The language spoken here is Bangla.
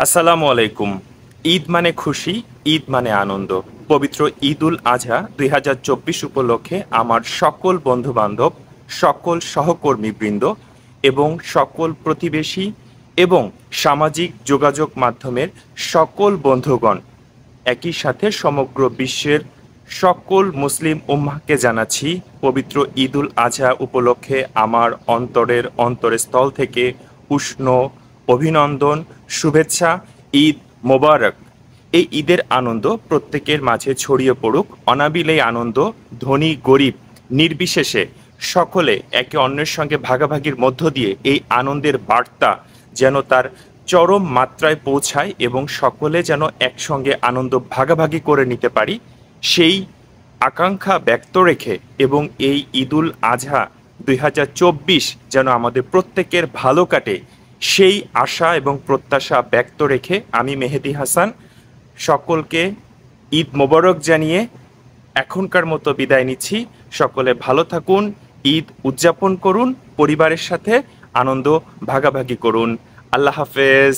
আসসালামু আলাইকুম। ঈদ মানে খুশি, ঈদ মানে আনন্দ। পবিত্র ঈদ উল আজহা ২০২৪ উপলক্ষে আমার সকল বন্ধুবান্ধব, সকল সহকর্মীবৃন্দ এবং সকল প্রতিবেশী এবং সামাজিক যোগাযোগ মাধ্যমের সকল বন্ধুগণ, একই সাথে সমগ্র বিশ্বের সকল মুসলিম উম্মাহকে জানাচ্ছি পবিত্র ঈদ উল আজহা উপলক্ষে আমার অন্তরের অন্তরস্থল থেকে উষ্ণ অভিনন্দন, শুভেচ্ছা। ঈদ মোবারক। এই ঈদের আনন্দ প্রত্যেকের মাঝে ছড়িয়ে পড়ুক। অনাবিল এই আনন্দ ধনী গরিব নির্বিশেষে সকলে একে অন্যের সঙ্গে ভাগাভাগির মধ্য দিয়ে এই আনন্দের বার্তা যেন তার চরম মাত্রায় পৌঁছায় এবং সকলে যেন একসঙ্গে আনন্দ ভাগাভাগি করে নিতে পারি, সেই আকাঙ্ক্ষা ব্যক্ত রেখে এবং এই ঈদুল আজহা ২০২৪ যেন আমাদের প্রত্যেকের ভালো কাটে, সেই আশা এবং প্রত্যাশা ব্যক্ত রেখে আমি মেহেদী হাসান সকলকে ঈদ মোবারক জানিয়ে এখনকার মতো বিদায় নিচ্ছি। সকলে ভালো থাকুন, ঈদ উদযাপন করুন, পরিবারের সাথে আনন্দ ভাগাভাগি করুন। আল্লাহ হাফেজ।